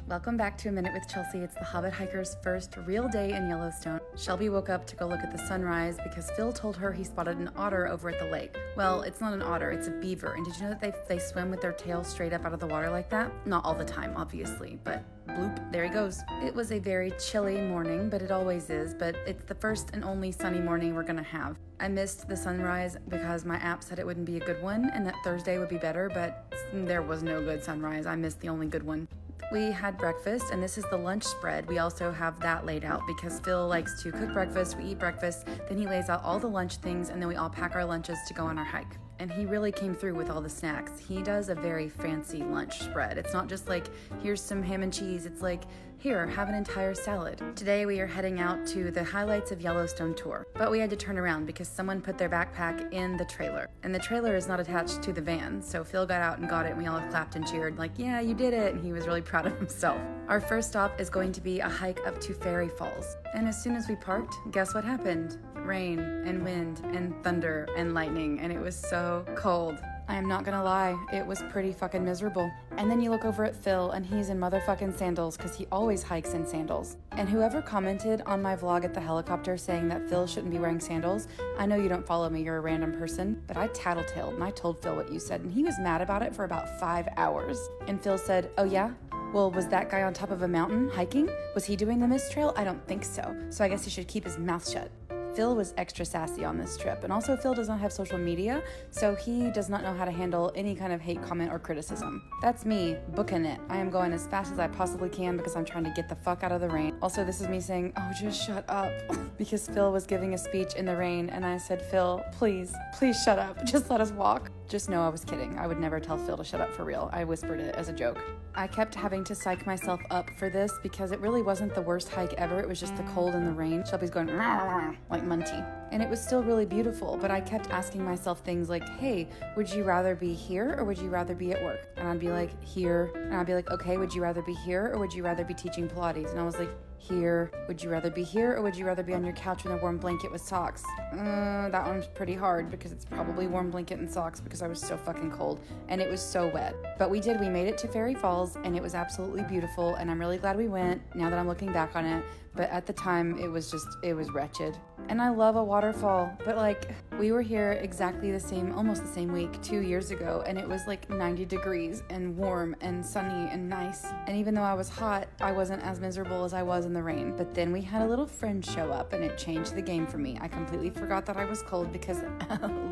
Welcome back to A Minute with Chelsea. It's the Hobbit hikers' first real day in Yellowstone. Shelby woke up to go look at the sunrise because Phil told her he spotted an otter over at the lake. Well, it's not an otter, it's a beaver. And did you know that they swim with their tail straight up out of the water like that? Not all the time, obviously, but bloop, there he goes. It was a very chilly morning, but it always is, but it's the first and only sunny morning we're gonna have. I missed the sunrise because my app said it wouldn't be a good one and that Thursday would be better, but there was no good sunrise. I missed the only good one. We had breakfast, and this is the lunch spread. We also have that laid out because Phil likes to cook breakfast, we eat breakfast, then he lays out all the lunch things, and then we all pack our lunches to go on our hike. And he really came through with all the snacks. He does a very fancy lunch spread. It's not just like, here's some ham and cheese. It's like, here, have an entire salad. Today we are heading out to the highlights of Yellowstone tour. But we had to turn around because someone put their backpack in the trailer. And the trailer is not attached to the van. So Phil got out and got it, and we all clapped and cheered like, yeah, you did it. And he was really proud of himself. Our first stop is going to be a hike up to Fairy Falls. And as soon as we parked, guess what happened? Rain and wind and thunder and lightning, and it was so cold. I am not gonna lie, it was pretty fucking miserable. And then you look over at Phil and he's in motherfucking sandals because he always hikes in sandals. And whoever commented on my vlog at the helicopter saying that Phil shouldn't be wearing sandals, I know you don't follow me, you're a random person, but I tattletaled and I told Phil what you said and he was mad about it for about 5 hours. And Phil said, oh yeah? Well, was that guy on top of a mountain hiking? Was he doing the mist trail? I don't think so. So I guess he should keep his mouth shut. Phil was extra sassy on this trip, and also Phil does not have social media, so he does not know how to handle any kind of hate comment or criticism. That's me booking it. I am going as fast as I possibly can because I'm trying to get the fuck out of the rain. Also, this is me saying, oh, just shut up, because Phil was giving a speech in the rain, and I said, Phil, please shut up. Just let us walk. Just know I was kidding. I would never tell Phil to shut up for real. I whispered it as a joke. I kept having to psych myself up for this because it really wasn't the worst hike ever. It was just the cold and the rain. Shelby's going like Munty. And it was still really beautiful, but I kept asking myself things like, hey, would you rather be here or would you rather be at work? And I'd be like, here. And I'd be like, okay, would you rather be here or would you rather be teaching Pilates? And I was like, here. Would you rather be here or would you rather be on your couch in a warm blanket with socks? That one's pretty hard because it's probably warm blanket and socks because I was so fucking cold and it was so wet. But we made it to Fairy Falls and it was absolutely beautiful and I'm really glad we went now that I'm looking back on it. But at the time it was wretched. And I love a waterfall, but like we were here exactly almost the same week 2 years ago and it was like 90 degrees and warm and sunny and nice. And even though I was hot, I wasn't as miserable as I was in the rain. But then we had a little friend show up and it changed the game for me. I completely forgot that I was cold because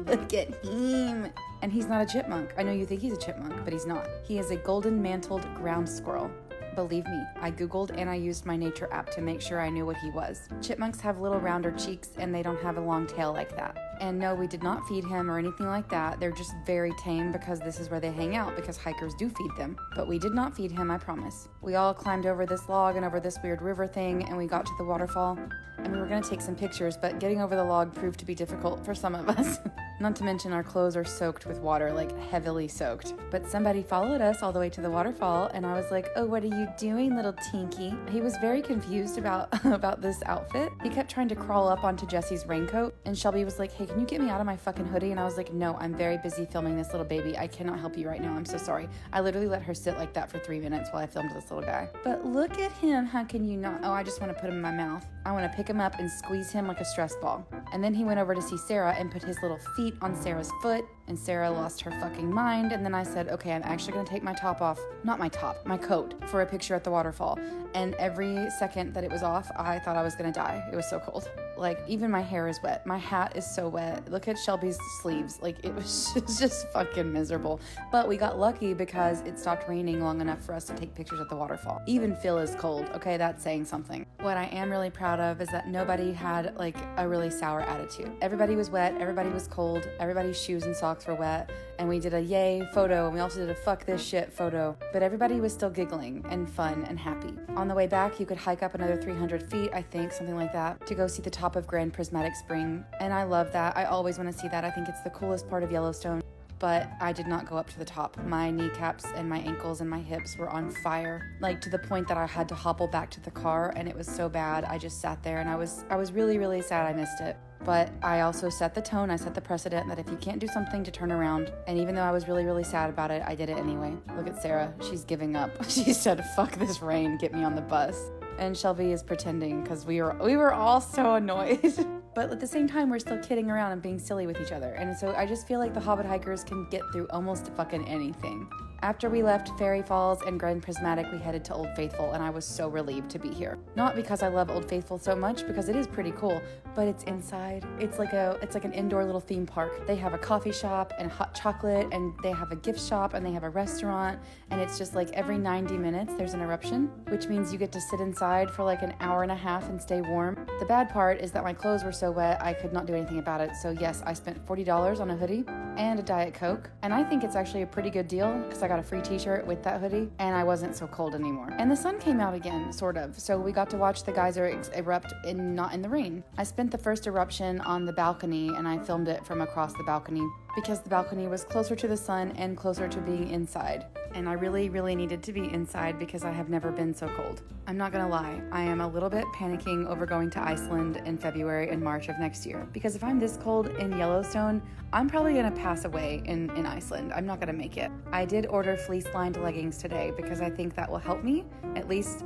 look at him. And he's not a chipmunk. I know you think he's a chipmunk, but he's not. He is a golden mantled ground squirrel. Believe me, I googled and I used my nature app to make sure I knew what he was. Chipmunks have little rounder cheeks and they don't have a long tail like that. And no, we did not feed him or anything like that. They're just very tame because this is where they hang out because hikers do feed them. But we did not feed him, I promise. We all climbed over this log and over this weird river thing and we got to the waterfall and we were gonna take some pictures, but getting over the log proved to be difficult for some of us. Not to mention our clothes are soaked with water, like heavily soaked. But somebody followed us all the way to the waterfall and I was like, oh, what are you doing, little Tinky? He was very confused about this outfit. He kept trying to crawl up onto Jesse's raincoat and Shelby was like, hey, can you get me out of my fucking hoodie? And I was like, no, I'm very busy filming this little baby. I cannot help you right now. I'm so sorry. I literally let her sit like that for 3 minutes while I filmed this little guy. But look at him. How can you not? Oh, I just want to put him in my mouth. I want to pick him up and squeeze him like a stress ball. And then he went over to see Sarah and put his little feet on Sarah's foot and Sarah lost her fucking mind. And then I said, okay, I'm actually going to take my top off, not my top, my coat for a picture at the waterfall. And every second that it was off, I thought I was going to die. It was so cold. Like even my hair is wet. My hat is so wet. Look at Shelby's sleeves. Like it was just fucking miserable. But we got lucky because it stopped raining long enough for us to take pictures at the waterfall. Even Phil is cold. Okay, that's saying something. What I am really proud of is that nobody had like a really sour attitude. Everybody was wet. Everybody was cold. Everybody's shoes and socks were wet. And we did a yay photo and we also did a fuck this shit photo. But everybody was still giggling and fun and happy. On the way back, you could hike up another 300 feet, I think, something like that, to go see the top of Prismatic Spring. And I love that. I always want to see that. I think it's the coolest part of Yellowstone. but I did not go up to the top. My kneecaps and my ankles and my hips were on fire, like to the point that I had to hobble back to the car, and it was so bad. I just sat there and I was really, really sad I missed it. But I also set the tone, I set the precedent that if you can't do something, to turn around. And even though I was really, really sad about it, I did it anyway. Look at Sarah, she's giving up. She said, fuck this rain, get me on the bus. And Shelby is pretending because we were all so annoyed. But at the same time, we're still kidding around and being silly with each other. And so I just feel like the Hobbit hikers can get through almost fucking anything. After we left Fairy Falls and Grand Prismatic, we headed to Old Faithful, and I was so relieved to be here. Not because I love Old Faithful so much, because it is pretty cool, but it's inside. It's like an indoor little theme park. They have a coffee shop and hot chocolate, and they have a gift shop, and they have a restaurant, and it's just like every 90 minutes there's an eruption, which means you get to sit inside for like an hour and a half and stay warm. The bad part is that my clothes were so wet I could not do anything about it, so yes, I spent $40 on a hoodie and a Diet Coke, and I think it's actually a pretty good deal because I got a free t-shirt with that hoodie and I wasn't so cold anymore. And the sun came out again, sort of, so we got to watch the geyser erupt not in the rain. I spent the first eruption on the balcony and I filmed it from across the balcony because the balcony was closer to the sun and closer to being inside. And I really, really needed to be inside because I have never been so cold. I'm not gonna lie, I am a little bit panicking over going to Iceland in February and March of next year. Because if I'm this cold in Yellowstone, I'm probably gonna pass away in Iceland. I'm not gonna make it. I did order fleece-lined leggings today because I think that will help me, at least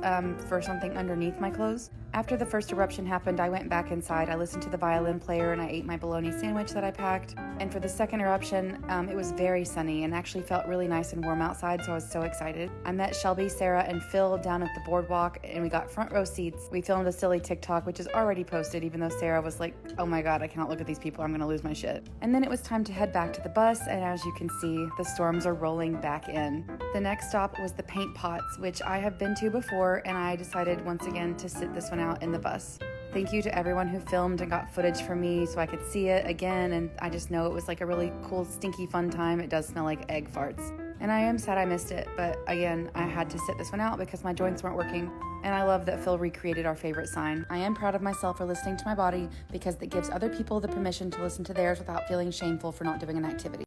for something underneath my clothes. After the first eruption happened, I went back inside. I listened to the violin player and I ate my bologna sandwich that I packed. And for the second eruption, it was very sunny and actually felt really nice and warm outside, so I was so excited. I met Shelby, Sarah, and Phil down at the boardwalk and we got front row seats. We filmed a silly TikTok, which is already posted, even though Sarah was like, oh my God, I cannot look at these people, I'm gonna lose my shit. And then it was time to head back to the bus, and as you can see, the storms are rolling back in. The next stop was the paint pots, which I have been to before, and I decided once again to sit this one out in the bus. Thank you to everyone who filmed and got footage for me so I could see it again, and I just know it was like a really cool, stinky, fun time. It does smell like egg farts. And I am sad I missed it, but again, I had to sit this one out because my joints weren't working, and I love that Phil recreated our favorite sign. I am proud of myself for listening to my body because that gives other people the permission to listen to theirs without feeling shameful for not doing an activity.